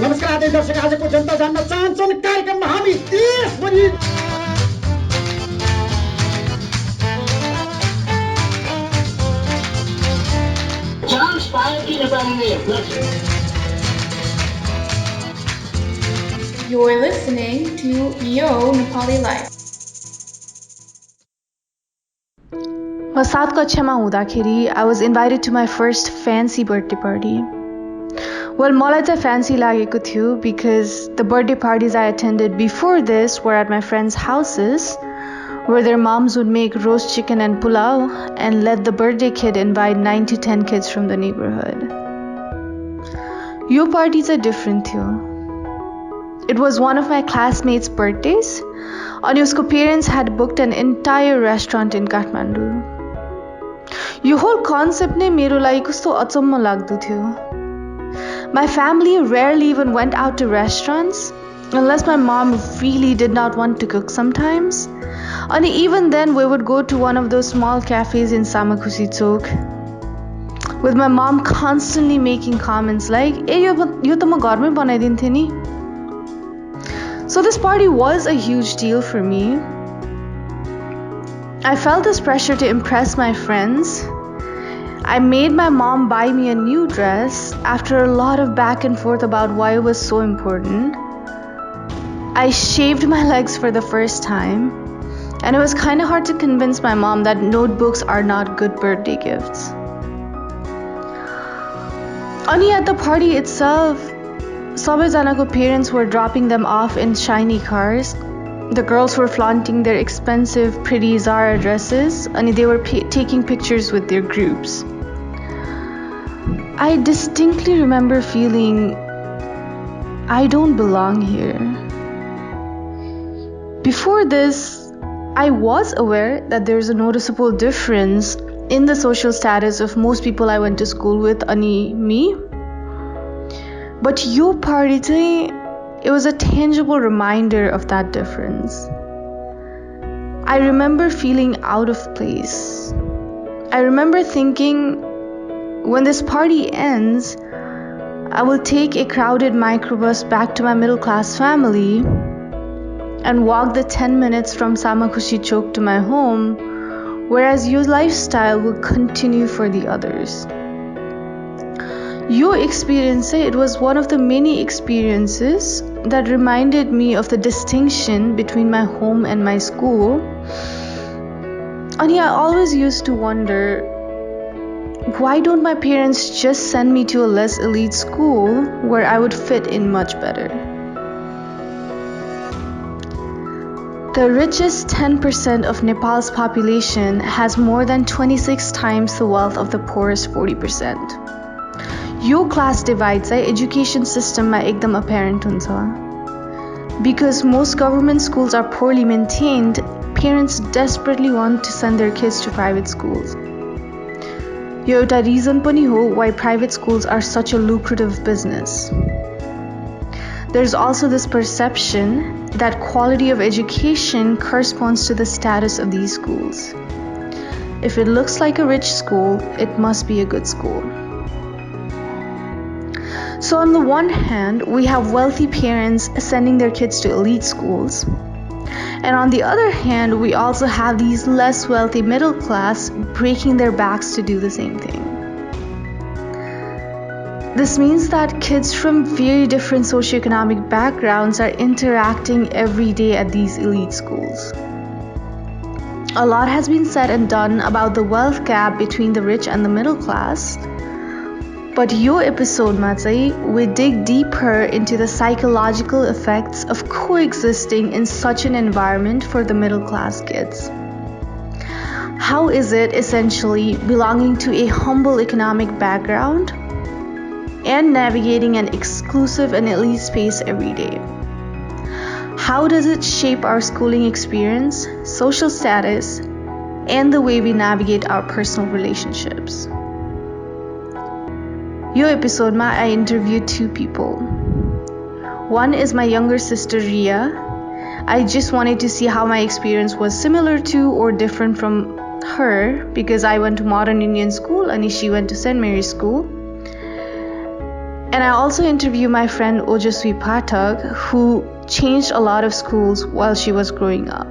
नमस्कार आदरणीय दर्शक, आजको जनता जान्न चाहन्छन् कार्यक्रममा हामी देशभरि चान्स पायो कि नेपालीले You're listening to Yo Nepali Life. म 7 कक्षामा हुँदाखेरि I was invited to my first fancy birthday party. Well, मलाई चाहिँ fancy लागेको थियो because the birthday parties I attended before this were at my friends' houses where their moms would make roast chicken and pulao and let the birthday kid invite 9 to 10 kids from the neighborhood. Yo party चाहिँ different थियो. It was one of my classmates' birthdays and उसको parents had booked an entire restaurant in Kathmandu. Yo whole concept नै मेरो लागि कस्तो अचम्म लाग्दो थियो. My family rarely even went out to restaurants unless my mom really did not want to cook sometimes. And even then we would go to one of those small cafes in Samakusi Chowk with my mom constantly making comments like, "Hey, yo ta ma gharmai banaidinthe ni." So this party was a huge deal for me. I felt this pressure to impress my friends. I made my mom buy me a new dress after a lot of back and forth about why it was so important. I shaved my legs for the first time, and it was kind of hard to convince my mom that notebooks are not good birthday gifts. Only at the party itself, sabaijanako parents were dropping them off in shiny cars. The girls were flaunting their expensive, pretty Zara dresses, and they were taking pictures with their groups. I distinctly remember feeling, I don't belong here. Before this, I was aware that there's a noticeable difference in the social status of most people I went to school with, ani me. But yo party chahi, it was a tangible reminder of that difference. I remember feeling out of place. I remember thinking, when this party ends, I will take a crowded microbus back to my middle class family and walk the 10 minutes from Samakushi Chowk to my home, whereas your lifestyle will continue for the others. Your experience, it was one of the many experiences that reminded me of the distinction between my home and my school. And yeah, I always used to wonder, why don't my parents just send me to a less elite school where I would fit in much better? The richest 10% of Nepal's population has more than 26 times the wealth of the poorest 40%. Yo class divide चाहिँ education system मा एकदम apparent हुन्छ. Because most government schools are poorly maintained, parents desperately want to send their kids to private schools. यो एउटा reason पनि हो why private schools are such a lucrative business. There's also this perception that quality of education corresponds to the status of these schools. If it looks like a rich school, it must be a good school. So on the one hand, we have wealthy parents sending their kids to elite schools. And on the other hand, we also have these less wealthy middle class breaking their backs to do the same thing. This means that kids from very different socioeconomic backgrounds are interacting every day at these elite schools. A lot has been said and done about the wealth gap between the rich and the middle class. But yo episode ma chahi, we dig deeper into the psychological effects of coexisting in such an environment for the middle class kids. How is it essentially belonging to a humble economic background and navigating an exclusive and elite space every day? How does it shape our schooling experience, social status, and the way we navigate our personal relationships? Yo episode ma I interviewed 2 people. One is my younger sister Riya. I just wanted to see how my experience was similar to or different from her because I went to Modern Indian School and she went to St. Mary's School. And I also interviewed my friend Ojashwi Pathak, who changed a lot of schools while she was growing up.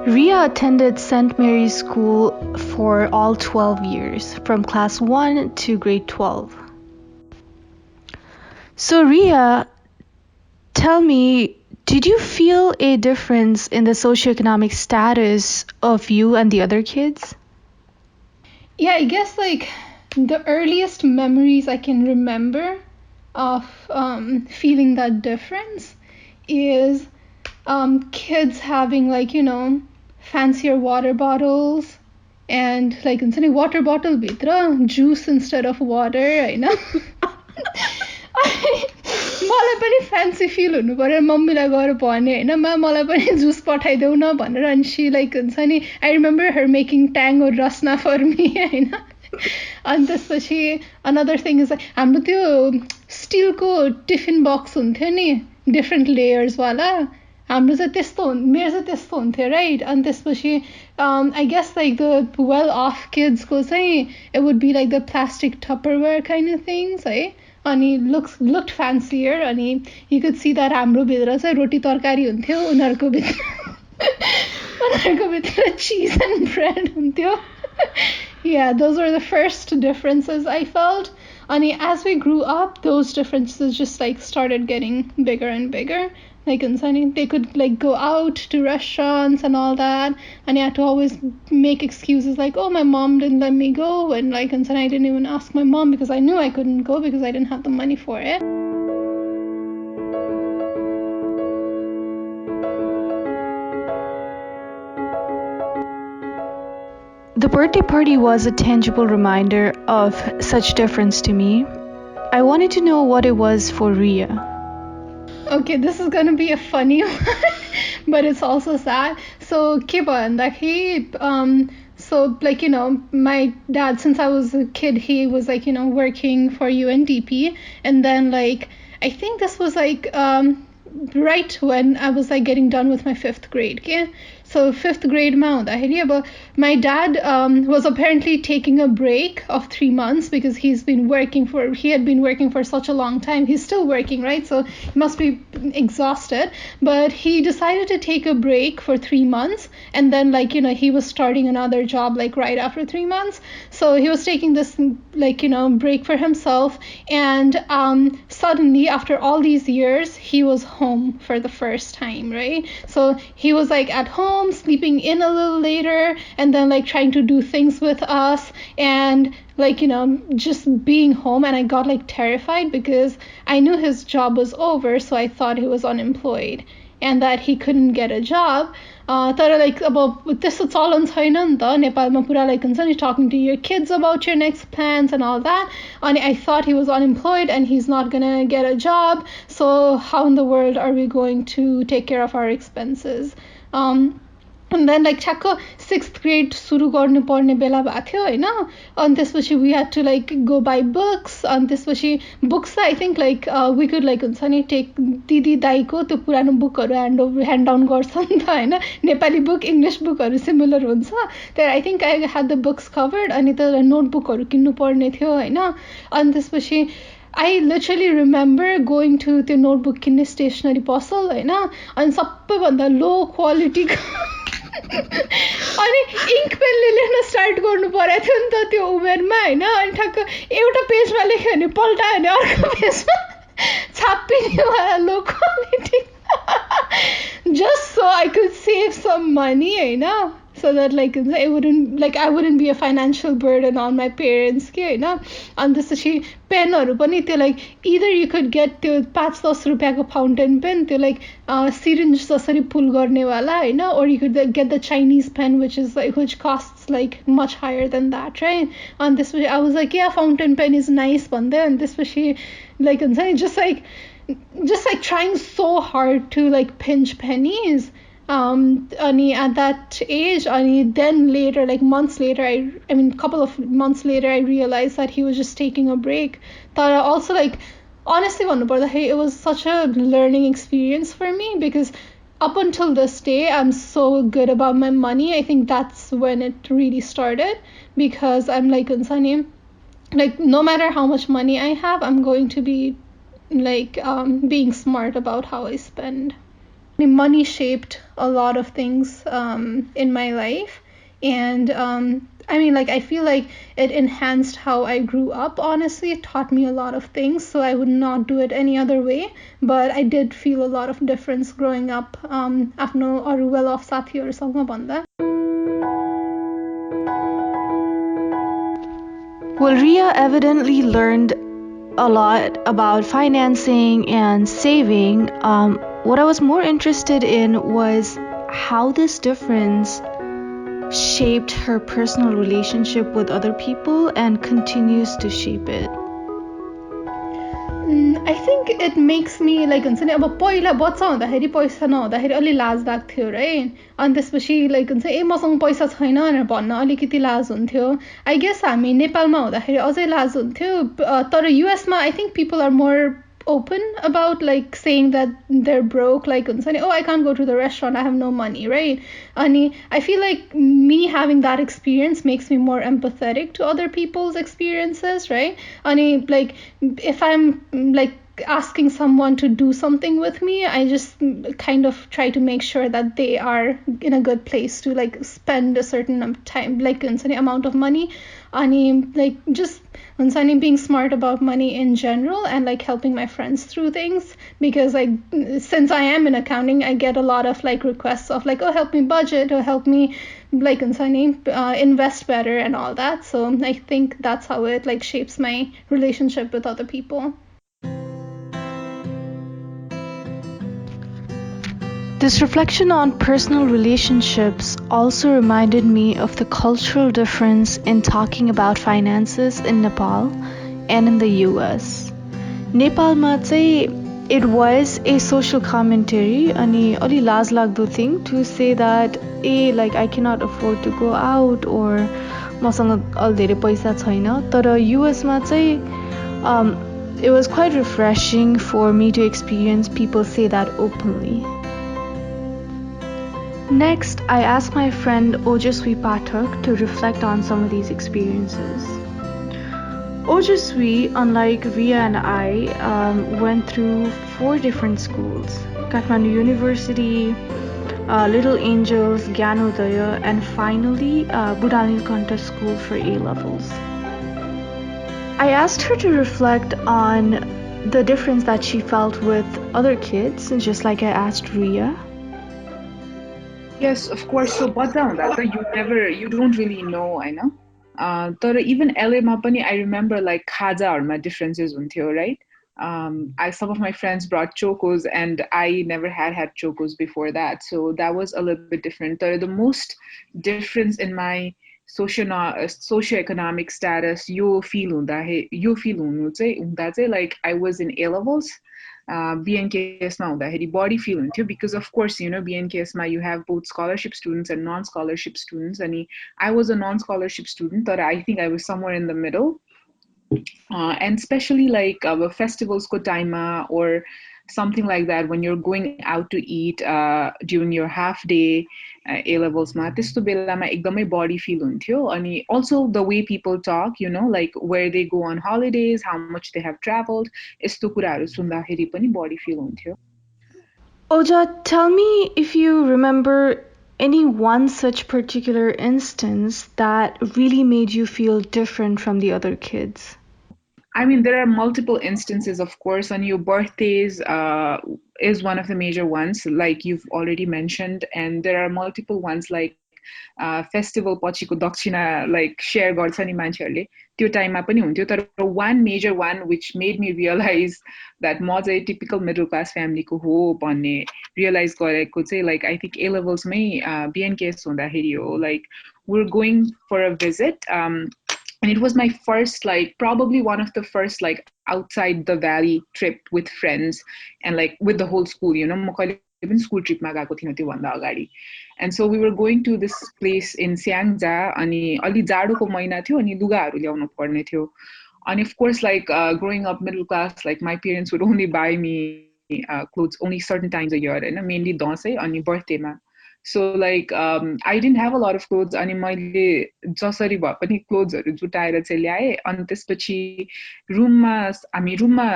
Riya attended St. Mary's School for all 12 years, from class 1 to grade 12. So Riya, tell me, did you feel a difference in the socioeconomic status of you and the other kids? Yeah, I guess like the earliest memories I can remember of feeling that difference is kids having like, fancier water bottles and like हुन्छ नि water bottle भित्र juice instead of water हैन मलाई पनि fancy fill हुनु पर्यो मम्मीलाई गएर भने हैन मलाई पनि जुस पठाइदेऊ न भनेर अनि शी लाइक हुन्छ नि आई रिमेम्बर हर मेकिङ ट्याङ और रसना फर मी हैन अनि त्यसपछि अनदर थिङ इज हाम्रो त्यो स्टिलको टिफिन बक्स हुन्थ्यो नि डिफ्रेन्ट लेयर्स वाला हाम्रो चाहिँ त्यस्तो मेरो चाहिँ त्यस्तो हुन्थ्यो राइट अनि त्यसपछि I guess like the well off किड्सको चाहिँ it would be like the plastic Tupperware kind of things है अनि लुक्ड फ्यान्सियर अनि यु कुड सी द्याट हाम्रो भित्र चाहिँ रोटी तरकारी हुन्थ्यो उनीहरूको भित्र चिज एन्ड ब्रेड हुन्थ्यो Yeah, those were the first differences I felt. And as we grew up, those differences just like started getting bigger and bigger. Like they could like go out to restaurants and all that, and I had to always make excuses like, oh, my mom didn't let me go, and like I didn't even ask my mom because I knew I couldn't go because I didn't have the money for it. The birthday party was a tangible reminder of such difference to me. I wanted to know what it was for Riya. Okay, this is gonna be a funny one, but it's also sad. So, so like, my dad, since I was a kid, he was like, working for UNDP. And then like, I think this was like, right when I was like getting done with my 5th grade. Okay? So 5th grade but my dad was apparently taking a break of 3 months because he had been working for such a long time. He's still working, right? So he must be exhausted. But he decided to take a break for 3 months. And then like, he was starting another job like right after 3 months. So he was taking this like, break for himself. And suddenly after all these years, he was home for the first time, right? So he was like at home, sleeping in a little later, and then like trying to do things with us and like, just being home. And I got like terrified because I knew his job was over, so I thought he was unemployed and that he couldn't get a job. तर like अब त्यस्तो चलन छैन नि त नेपालमा पुरा like हुन्छ नि talking to your kids about your next plans and all that. And I thought he was unemployed and he's not gonna get a job. So how in the world are we going to take care of our expenses? And then like ठ्याक्क 6th grade सुरु गर्नु पर्ने बेला भएको थियो हैन अनि त्यसपछि we had to like go buy books अनि त्यसपछि books I think like we could like हुन्छ नि take दिदी दाइको त्यो पुरानो बुकहरु hand down गर्छ नि त हैन नेपाली बुक इंग्लिश बुकहरु सिमिलर हुन्छ तर I think I had the books covered अनि त नोटबुकहरु किन्नु पर्ने थियो हैन अनि त्यसपछि I literally remember going to the notebook किन्ने stationery पसल हैन अनि सबैभन्दा लो क्वालिटी अनि इङ्क पेनले लेख्न स्टार्ट गर्नु परेको थियो नि त त्यो उमेरमा हैन अनि ठ्याक्क एउटा पेजमा लेख्यो भने पल्टायो भने अर्को पेजमा छापिने वाला low quality just so I could save some money हैन so that like I wouldn't be a financial burden on my parents के हैन अनि त्यसपछि पेनहरु पनि त्यो like either you could get त्यो 5-10 रुपैयाँको फाउन्टेन पेन त्यो like syringe जसरी पुल गर्ने वाला हैन or you could get the Chinese pen which costs like much higher than that, right? And this I was like yeah, fountain pen is nice भन्दै अनि त्यसपछि like हुन्छ नि just like trying so hard to like pinch pennies अनि at that age and then later like months later I mean couple of months later I realized that he was just taking a break. But also like honestly it was such a learning experience for me because up until this day I'm so good about my money. I think that's when it really started because I'm like Unsani like no matter how much money I have, I'm going to be like being smart about how I spend. Money shaped a lot of things in my life, and I mean, like I feel like it enhanced how I grew up. Honestly, it taught me a lot of things, so I would not do it any other way. But I did feel a lot of difference growing up. आफ्नो अरू well off साथीहरूसँग भन्दा. Well, Riya evidently learned a lot about financing and saving. What I was more interested in was how this difference shaped her personal relationship with other people and continues to shape it. I think it makes me like हुन्छ नि अब पहिला बच्चा हुँदाखेरि पैसा नहुँदाखेरि अलि लाज लाग्थ्यो राइट अनि त्यसपछि लाइक हुन्छ ए मसँग पैसा छैन भनेर भन्न अलिकति लाज हुन्थ्यो आई गेस हामी नेपालमा हुँदाखेरि अझै लाज हुन्थ्यो तर युएसमा I think people are more open about like saying that they're broke like oh I can't go to the restaurant I have no money right and I feel like me having that experience makes me more empathetic to other people's experiences right and like if I'm like asking someone to do something with me I just kind of try to make sure that they are in a good place to like spend a certain time like amount of money and like just being smart about money in general and like helping my friends through things because like since I am in accounting I get a lot of like requests of like oh help me budget or help me like invest better and all that so I think that's how it like shapes my relationship with other people. This reflection on personal relationships also reminded me of the cultural difference in talking about finances in Nepal and in the US. Nepalma चाहिँ it was a social commentary अनि अलि लाज लाग्दो thing to say that like I cannot afford to go out or मसँग अलि धेरै पैसा छैन तर US मा चाहिँ it was quite refreshing for me to experience people say that openly. Next, I asked my friend Ojashwi Pathak to reflect on some of these experiences. Ojashwi, unlike Riya and I, went through 4 different schools: Kathmandu University, Little Angels, Gyanodaya, and finally Budhanilkanta School for A-levels. I asked her to reflect on the difference that she felt with other kids, just like I asked Riya. Yes, of course. So, bada hunda you don't really know, I know. But even LA ma pani, I remember like khaja my differences unthyo, right? Some of my friends brought chocos, and I never had chocos before that, so that was a little bit different. The most difference in my socioeconomic status, you feel like I was in A levels. BNKS ma हुँदाखेरि body feel हुन्थ्यो because of course you know BNKS ma you have both scholarship students and non-scholarship students and I was a non-scholarship student but I think I was somewhere in the middle and especially like festivals ko time or something like that when you're going out to eat during your half day A levels ma त्यस्तो बेलामा एकदमै body feel हुन्थ्यो अनि also the way people talk you know like where they go on holidays how much they have traveled यस्तो कुराहरु सुन्दाखेरि पनि body feel हुन्थ्यो. Oja, tell me if you remember any one such particular instance that really made you feel different from the other kids. I mean, there are multiple instances, of course, and your birthdays is one of the major ones, like you've already mentioned, and there are multiple ones like festival pachiko dakshina, like share garcha ni mancherhरुले त्यो टाइममा पनि हुन्थ्यो तर one major one which made me realize that म चाहिँ typical middle class family को हो भन्ने realize गरेको चाहिँ like I think A levels my BNKS हुँदाखेरि हो like we're going for a visit and it was my first like probably one of the first like outside the valley trip with friends and like with the whole school you know म कहिले पनि school trip मा गएको थिएन त्यो भन्दा अगाडि and so we were going to this place in Siangja अनि अलि जाडोको महिना थियो अनि लुगाहरु ल्याउनु पर्ने थियो and of course like growing up middle class like my parents would only buy me clothes only certain times a year and mainly dansai अनि birthday मा So like I didn't have a lot of clothes अनि मैले जसरी भए पनि क्लोथ्सहरु जुटाएर चाहिँ ल्याए अनि त्यसपछि हामी रुममा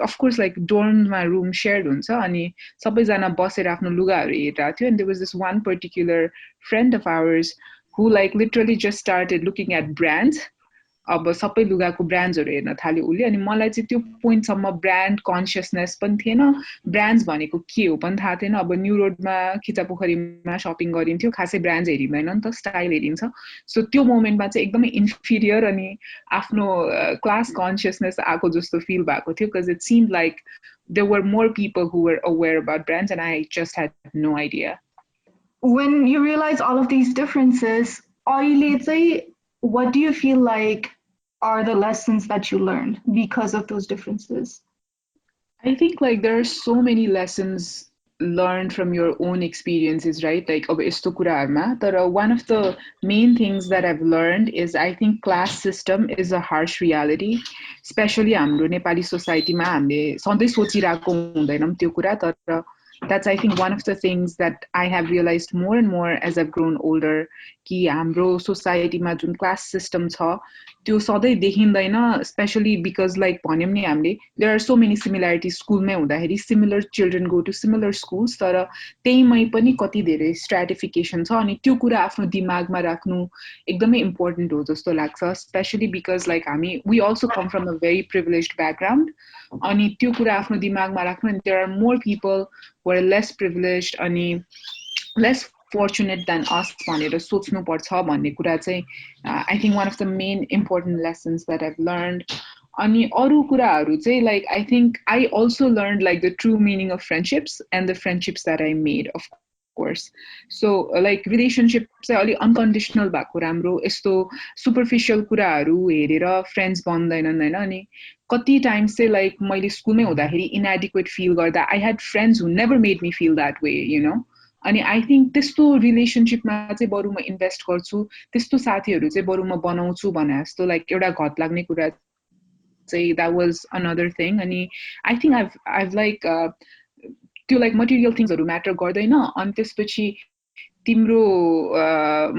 of course like dormमा room shared हुन्छ अनि सबैजना बसेर आफ्नो लुगाहरु हेरिरहेको थियो and there was this one particular friend of ours who like literally just started looking at brands अब सबै लुगाको ब्रान्ड्सहरु हेर्न थाल्यो उले अनि मलाई चाहिँ त्यो पोइन्टसम्म ब्रान्ड कन्सियसनेस पनि थिएन ब्रान्ड्स भनेको के हो पनि थाहा थिएन अब न्यू रोडमा खिचापोखरीमा शपिङ गरिन्थ्यो खासै ब्रान्ड्स हेरिदैन नि त स्टाइल हेरिन्छ सो त्यो मोमेन्टमा चाहिँ एकदमै इन्फिरियर अनि आफ्नो क्लास कन्सियसनेस आको जस्तो फिल भएको थियो because it seemed like there were more people who were aware about brands and I just had no idea. When you realize all of these differences, what do you feel like are the lessons that you learned because of those differences? I think like there are so many lessons learned from your own experiences, right? Like अब यस्तो कुराहरुमा तर one of the main things that I've learned is I think class system is a harsh reality, especially हाम्रो नेपाली सोसाइटीमा हामीले सधैँ सोचिरहेको हुँदैनौं त्यो कुरा तर that's I think one of the things that I have realized more and more as I've grown older कि हाम्रो सोसाइटीमा जुन क्लास सिस्टम छ त्यो सधैँ देखिँदैन especially because like भन्यौं नि हामीले there are so many similarities स्कुलमै हुँदाखेरि similar children go to similar schools तर त्यहीमै पनि कति धेरै stratification छ अनि त्यो कुरा आफ्नो दिमागमा राख्नु एकदमै important हो जस्तो लाग्छ especially because like we also come from a very privileged background अनि त्यो कुरा आफ्नो दिमागमा राख्नु and there are more people who are less privileged अनि less fortunate than us भनेर सोच्नु पर्छ भन्ने कुरा चाहिँ I think one of the main important lessons that I've learned अनि अरु कुराहरु चाहिँ like I think I also learned like the true meaning of friendships and the friendships that I made of course so like relationship चाहिँ अलि unconditional भएको राम्रो यस्तो superficial कुराहरु हेरेर friends बन्दैनन् हैन अनि कति times चाहिँ like मैले स्कुलमै हुँदाखेरि inadequate feel गर्दा I had friends who never made me feel that way you know अनि I think त्यस्तो रिलेशनशिपमा चाहिँ बरु म इन्भेस्ट गर्छु त्यस्तो साथीहरु चाहिँ बरु म बनाउँछु भने जस्तो लाइक एउटा घट लाग्ने कुरा चाहिँ that was another thing अनि I think I've like त्यो like material things हरु म्याटर गर्दैन अनि त्यसपछि तिम्रो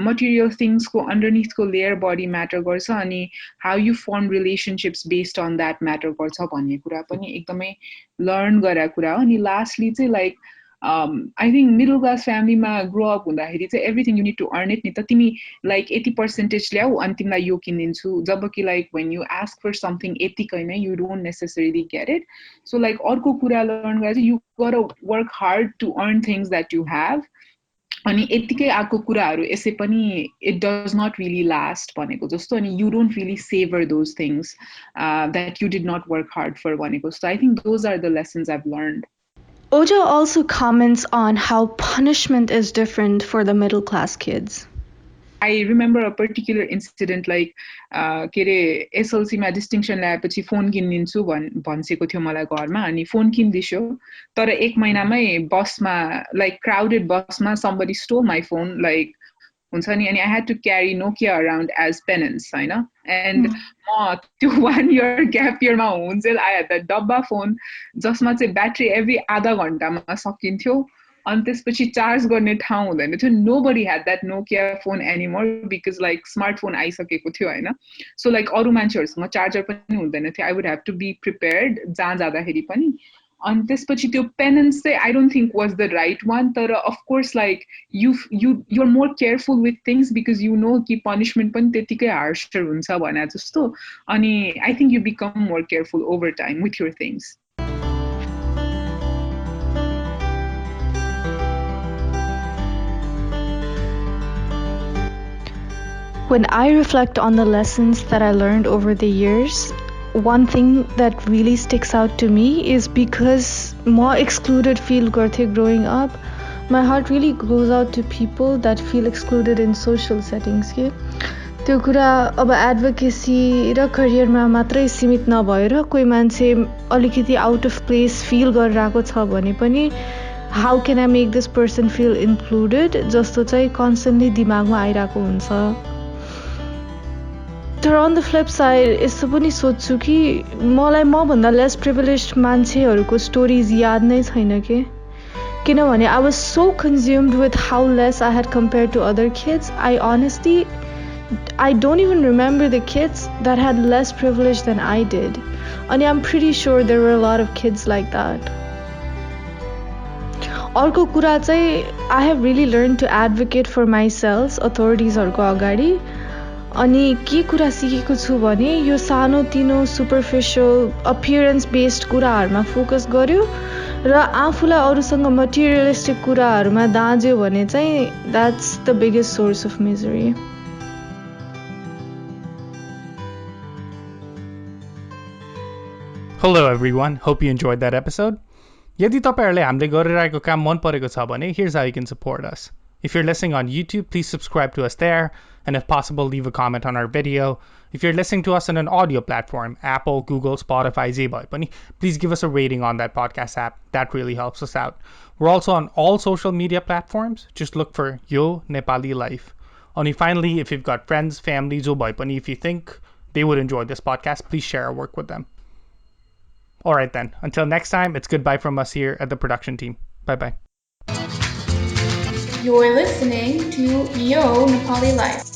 material things को underneath को layer body matter गर्छ अनि how you form relationships based on that matter गर्छ भन्ने कुरा पनि एकदमै learn गरेको कुरा हो अनि lastly चाहिँ like I think middle class family ma grow up हुँदाखेरि चाहिँ everything you need to earn it नि त तिमी like 80% ल्याऊ अनि तिमीलाई यो किनिदिन्छु जबकि like when you ask for something यतिकै नै you don't necessarily get it so like अर्को कुरा learn गरेर you got to work hard to earn things that you have अनि यतिकै आको कुराहरु यसै पनि it does not really last भनेको जस्तो अनि you don't really savor those things that you did not work hard for भनेको so I think those are the lessons I've learned. Oja also comments on how punishment is different for the middle class kids. I remember a particular incident like के रे SLC मा डिस्टिंक्सन ल्याएपछि phone किनिदिन्छु भन्सेको थियो मलाई घरमा अनि phone किन्दिस्यो तर एक महिनामै बसमा like crowded बसमा somebody stole my phone like हुन्छ नि अनि I had to carry Nokia around as penance Hahn and त्यो 1 year gap year मा हुन्जेल I had that डब्बा फोन जसमा चाहिँ ब्याट्री एभ्री आधा घण्टामा सकिन्थ्यो अनि त्यसपछि चार्ज गर्ने ठाउँ हुँदैन थियो nobody had that Nokia phone anymore because like smartphone आइसकेको थियो हैन so like अरु मान्छेहरुसँग चार्जर पनि हुँदैन थियो I would have to be prepared जहाँ जाँदाखेरि पनि अनि त्यसपछि त्यो penance चाहिँ I don't think was the right one तर of course like you're more careful with things because you know कि punishment पनि त्यतिकै harsher हुन्छ भने जस्तो अनि I think you become more careful over time with your things. When I reflect on the lessons that I learned over the years, one thing that really sticks out to me is because more excluded feel garte growing up, my heart really goes out to people that feel excluded in social settings के त्यो कुरा अब advocacy र करियरमा मात्रै सीमित नभएर कोही मान्छे अलिकति आउट अफ प्लेस फिल गरिरहेको छ भने पनि how can I make this person feel included जस्तो चाहिँ कन्स्टेन्टली दिमागमा आइरहेको हुन्छ तर on the flip side यस्तो पनि सोच्छु कि मलाई म भन्दा लेस प्रिभिलेज्ड मान्छेहरुको स्टोरीज याद नै छैन के किनभने I was so consumed with how less I had compared to other kids. I don't even remember the kids that had less privilege than I did. And I'm pretty sure there were a lot of kids like that. अर्को कुरा चाहिँ I have really learned to advocate for myself authorities-हरुको अगाडि. अनि के कुरा सिकेको छु भने यो सानो तिनो superficial appearance based कुराहरुमा फोकस गर्यो र आफुलाई अरूसँग materialistic कुराहरुमा दाज्यो भने चाहिँ that's the biggest source of misery. Hello everyone, hope you enjoyed that episode. यदि तपाईहरुले हामीले गरिरहेको काम मन परेको छ भने here's how you can support us. If you're listening on YouTube, please subscribe to us there, and if possible, leave a comment on our video. If you're listening to us on an audio platform, Apple, Google, Spotify, Zeboi, please give us a rating on that podcast app. That really helps us out. We're also on all social media platforms. Just look for Yo Nepali Life. And finally, if you've got friends, family, Zeboi, if you think they would enjoy this podcast, please share our work with them. Alright then, until next time, it's goodbye from us here at the production team. Bye-bye. You're listening to Yo Nepali Life.